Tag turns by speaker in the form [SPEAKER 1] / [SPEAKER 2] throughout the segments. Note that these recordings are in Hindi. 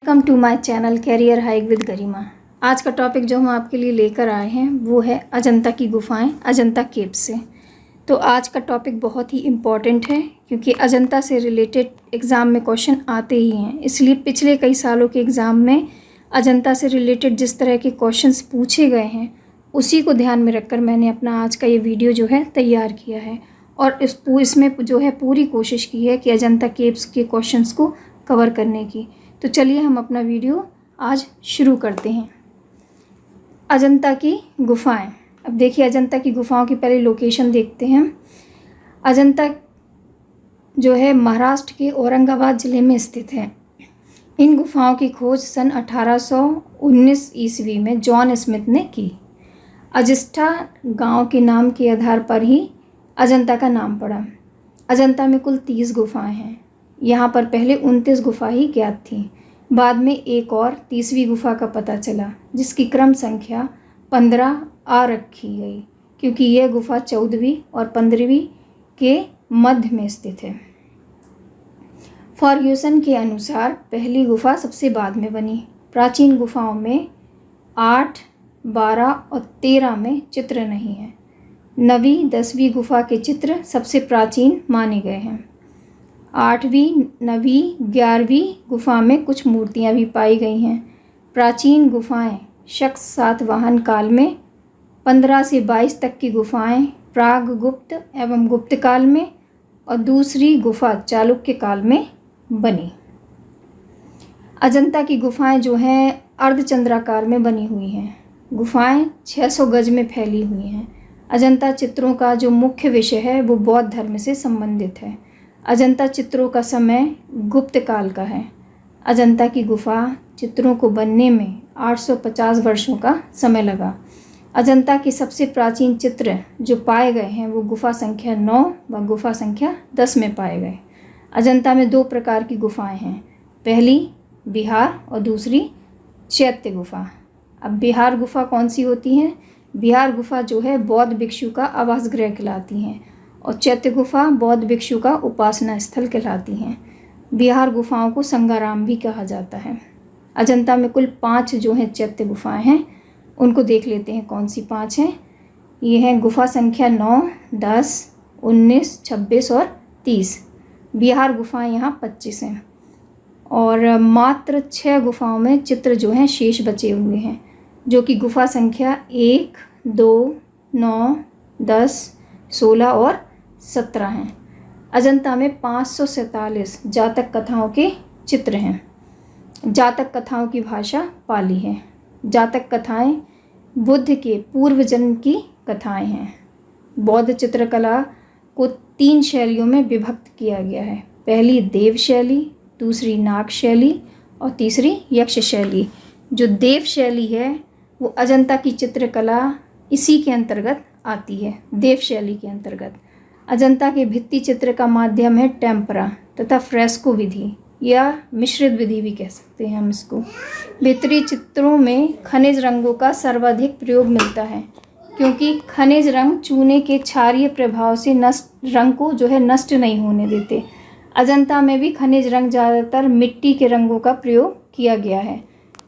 [SPEAKER 1] Welcome to my channel career hike with Garima. आज का टॉपिक जो हम आपके लिए लेकर आए हैं वो है अजंता की गुफाएं, अजंता केव्स से। तो आज का टॉपिक बहुत ही इम्पॉर्टेंट है क्योंकि अजंता से रिलेटेड एग्ज़ाम में क्वेश्चन आते ही हैं। इसलिए पिछले कई सालों के एग्ज़ाम में अजंता से रिलेटेड जिस तरह के क्वेश्चंस पूछे गए हैं उसी को ध्यान में रखकर मैंने अपना आज का ये वीडियो जो है तैयार किया है और इसमें जो है पूरी कोशिश की है कि अजंता केव्स के क्वेश्चंस को कवर करने की। तो चलिए हम अपना वीडियो आज शुरू करते हैं। अजंता की गुफाएं। अब देखिए अजंता की गुफाओं की पहले लोकेशन देखते हैं। अजंता जो है महाराष्ट्र के औरंगाबाद ज़िले में स्थित है। इन गुफाओं की खोज सन 1819 ईस्वी में जॉन स्मिथ ने की। अजिष्ठा गांव के नाम के आधार पर ही अजंता का नाम पड़ा। अजंता में कुल 30 गुफाएं हैं। यहाँ पर पहले 29 गुफा ही ज्ञात थी। बाद में एक और 30वीं गुफा का पता चला जिसकी क्रम संख्या 15 आ रखी गई क्योंकि यह गुफा 14वीं और 15वीं के मध्य में स्थित है। फर्ग्यूसन के अनुसार पहली गुफा सबसे बाद में बनी। प्राचीन गुफाओं में 8, 12 और 13 में चित्र नहीं है। 9वीं 10वीं गुफा के चित्र सबसे प्राचीन माने गए हैं। 8वीं 9वीं 11वीं गुफा में कुछ मूर्तियां भी पाई गई हैं। प्राचीन गुफाएं शक सातवाहन काल में, 15 से 22 तक की गुफाएं प्राग गुप्त एवं गुप्त काल में और दूसरी गुफा चालुक्य काल में बनी। अजंता की गुफाएं जो हैं अर्धचंद्राकार में बनी हुई हैं। गुफाएं 600 गज में फैली हुई हैं। अजंता चित्रों का जो मुख्य विषय है वो बौद्ध धर्म से संबंधित है। अजंता चित्रों का समय गुप्त काल का है। अजंता की गुफा चित्रों को बनने में 850 वर्षों का समय लगा। अजंता के सबसे प्राचीन चित्र जो पाए गए हैं वो गुफा संख्या 9 व गुफा संख्या 10 में पाए गए। अजंता में 2 प्रकार की गुफाएं हैं, पहली बिहार और दूसरी चैत्य गुफा। अब बिहार गुफा कौन सी होती हैं? बिहार गुफा जो है बौद्ध भिक्षु का आवास गृह कहलाती हैं और चैत्य गुफा बौद्ध भिक्षु का उपासना स्थल कहलाती हैं। बिहार गुफाओं को संगाराम भी कहा जाता है। अजंता में कुल 5 जो हैं चैत्य गुफाएं हैं, उनको देख लेते हैं कौन सी 5 हैं। ये हैं गुफा संख्या 9, 10, 19, 26 और 30। बिहार गुफाएं यहाँ 25 हैं और मात्र 6 गुफाओं में चित्र जो हैं शेष बचे हुए हैं जो कि गुफा संख्या 1, 2, 9, 10, 16 और 17 हैं। अजंता में 547 जातक कथाओं के चित्र हैं। जातक कथाओं की भाषा पाली है। जातक कथाएं बुद्ध के पूर्व जन्म की कथाएं हैं। बौद्ध चित्रकला को 3 शैलियों में विभक्त किया गया है। पहली देव शैली, दूसरी नाग शैली और तीसरी यक्ष शैली। जो देव शैली है वो अजंता की चित्रकला इसी के अंतर्गत आती है, देव शैली के अंतर्गत। अजंता के भित्ति चित्र का माध्यम है टेम्परा तथा फ्रेस्को विधि या मिश्रित विधि भी कह सकते हैं हम इसको। भीतरी चित्रों में खनिज रंगों का सर्वाधिक प्रयोग मिलता है क्योंकि खनिज रंग चूने के क्षारीय प्रभाव से रंग को जो है नष्ट नहीं होने देते। अजंता में भी खनिज रंग ज़्यादातर मिट्टी के रंगों का प्रयोग किया गया है।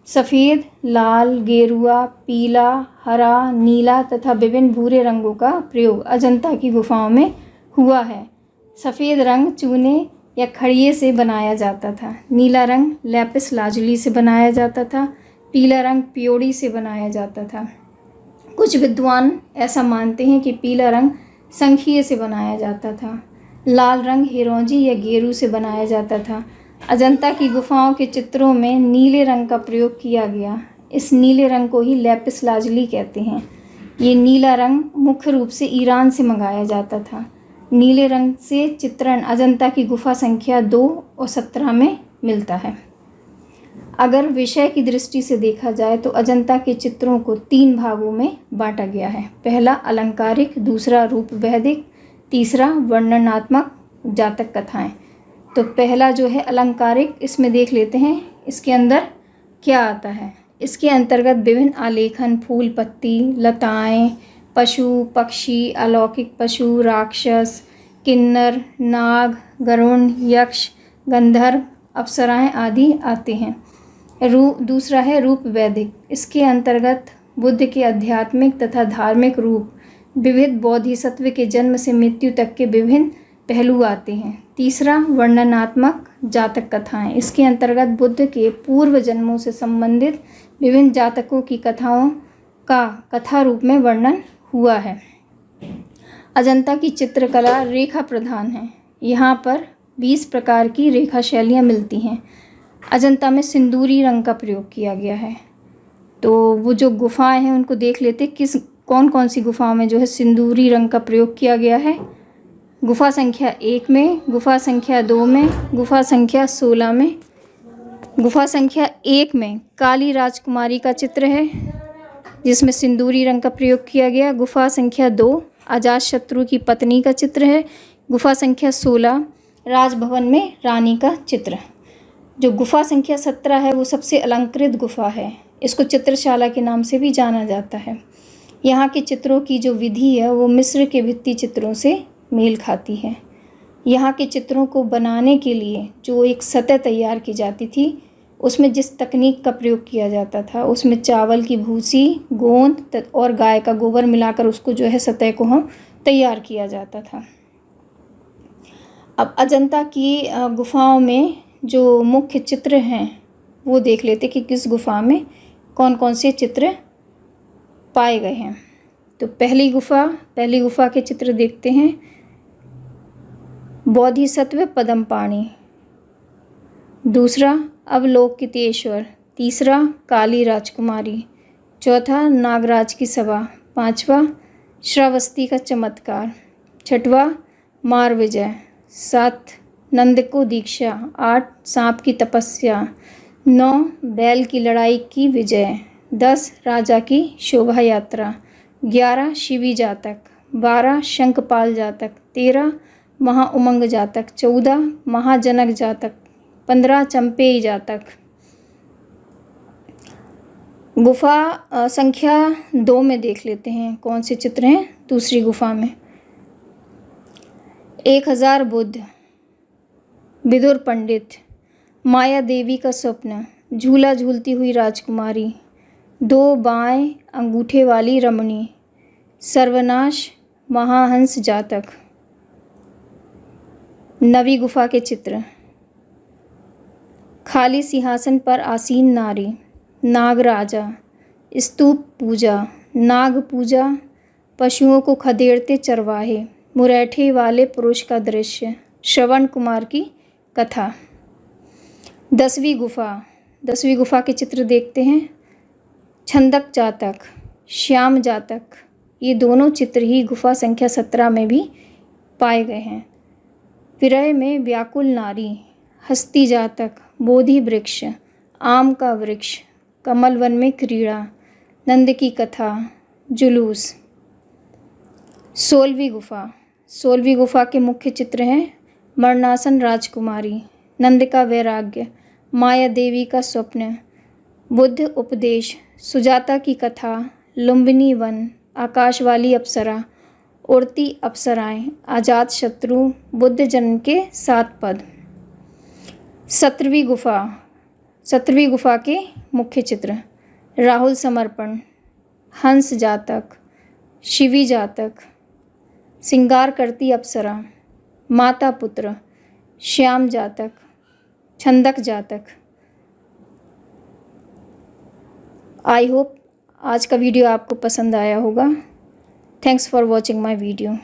[SPEAKER 1] सफ़ेद, लाल, गेरुआ, पीला, हरा, नीला तथा विभिन्न भूरे रंगों का प्रयोग अजंता की गुफाओं में हुआ है। सफ़ेद रंग चूने या खड़िये से बनाया जाता था। नीला रंग लैपिस लाजुली से बनाया जाता था। पीला रंग पियोड़ी से बनाया जाता था। कुछ विद्वान ऐसा मानते हैं कि पीला रंग संखिये से बनाया जाता था। लाल रंग हिरोंजी या गेरू से बनाया जाता था। अजंता की गुफाओं के चित्रों में नीले रंग का प्रयोग किया गया। इस नीले रंग को ही लैपिस लाजुली कहते हैं। ये नीला रंग मुख्य रूप से ईरान से मंगाया जाता था। नीले रंग से चित्रण अजंता की गुफा संख्या 2 और 17 में मिलता है। अगर विषय की दृष्टि से देखा जाए तो अजंता के चित्रों को 3 भागों में बांटा गया है। पहला अलंकारिक, दूसरा रूपभेदिक, तीसरा वर्णनात्मक जातक कथाएं। तो पहला जो है अलंकारिक, इसमें देख लेते हैं इसके अंदर क्या आता है। इसके अंतर्गत विभिन्न आलेखन, फूल पत्ती, लताएं, पशु पक्षी, अलौकिक पशु, राक्षस, किन्नर, नाग, गरुण, यक्ष, गंधर्व, अप्सराएं आदि आते हैं। दूसरा है रूप वैदिक। इसके अंतर्गत बुद्ध के आध्यात्मिक तथा धार्मिक रूप, विविध बोधिसत्व के जन्म से मृत्यु तक के विभिन्न पहलू आते हैं। तीसरा वर्णनात्मक जातक कथाएं। इसके अंतर्गत बुद्ध के पूर्व जन्मों से संबंधित विभिन्न जातकों की कथाओं का कथा रूप में वर्णन हुआ है। अजंता की चित्रकला रेखा प्रधान है। यहाँ पर 20 प्रकार की रेखा शैलियाँ मिलती हैं। अजंता में सिंदूरी रंग का प्रयोग किया गया है। तो वो जो गुफाएं हैं उनको देख लेते, कौन कौन सी गुफाओं में जो है सिंदूरी रंग का प्रयोग किया गया है। गुफा संख्या 1 में, गुफा संख्या 2 में, गुफा संख्या 16 में। गुफा संख्या 1 में काली राजकुमारी का चित्र है जिसमें सिंदूरी रंग का प्रयोग किया गया। गुफा संख्या 2 अजातशत्रु की पत्नी का चित्र है। गुफा संख्या 16 राजभवन में रानी का चित्र। जो गुफा संख्या 17 है वो सबसे अलंकृत गुफा है। इसको चित्रशाला के नाम से भी जाना जाता है। यहाँ के चित्रों की जो विधि है वो मिस्र के भित्ति चित्रों से मेल खाती है। यहाँ के चित्रों को बनाने के लिए जो एक सतह तैयार की जाती थी, उसमें जिस तकनीक का प्रयोग किया जाता था उसमें चावल की भूसी, गोंद और गाय का गोबर मिलाकर उसको जो है सतह को हम तैयार किया जाता था। अब अजंता की गुफाओं में जो मुख्य चित्र हैं वो देख लेते कि किस गुफा में कौन कौन से चित्र पाए गए हैं। तो पहली गुफा के चित्र देखते हैं। बोधिसत्व पद्मपाणि। दूसरा अवलोकितेश्वर। तीसरा काली राजकुमारी। चौथा नागराज की सभा। पांचवा श्रावस्ती का चमत्कार। छठवा मार विजय। 7 नंद को दीक्षा। 8 सांप की तपस्या। 9 बैल की लड़ाई की विजय। 10 राजा की शोभा यात्रा। 11 शिवी जातक। 12 शंखपाल जातक। 13 महाउमंग जातक। 14 महाजनक जातक। 15 चंपेई जातक। गुफा संख्या 2 में देख लेते हैं कौन से चित्र हैं। दूसरी गुफा में 1000 बुद्ध, विदुर पंडित, माया देवी का स्वप्न, झूला झूलती हुई राजकुमारी, 2 बाएं अंगूठे वाली रमणी, सर्वनाश महाहंस जातक। नवी गुफा के चित्र। खाली सिंहासन पर आसीन नारी, नागराजा, स्तूप पूजा, नाग पूजा, पशुओं को खदेड़ते चरवाहे, मुरैठे वाले पुरुष का दृश्य, श्रवण कुमार की कथा। 10वीं गुफा के चित्र देखते हैं। छंदक जातक, श्याम जातक, ये दोनों चित्र ही गुफा संख्या 17 में भी पाए गए हैं। विरह में व्याकुल नारी, हस्ती जातक, बोधि वृक्ष, आम का वृक्ष, कमल वन में क्रीड़ा, नंद की कथा, जुलूस। 16वीं गुफा के मुख्य चित्र हैं। मरणासन राजकुमारी, नंद का वैराग्य, माया देवी का स्वप्न, बुद्ध उपदेश, सुजाता की कथा, लुम्बिनी वन, आकाश वाली अप्सरा, उड़ती अप्सराएं, अजातशत्रु, बुद्ध जन्म के 7 पद। 17वीं गुफा के मुख्य चित्र। राहुल समर्पण, हंस जातक, शिवी जातक, सिंगार करती अप्सरा, माता पुत्र, श्याम जातक, छंदक जातक। आई होप आज का वीडियो आपको पसंद आया होगा। Thanks for watching my video.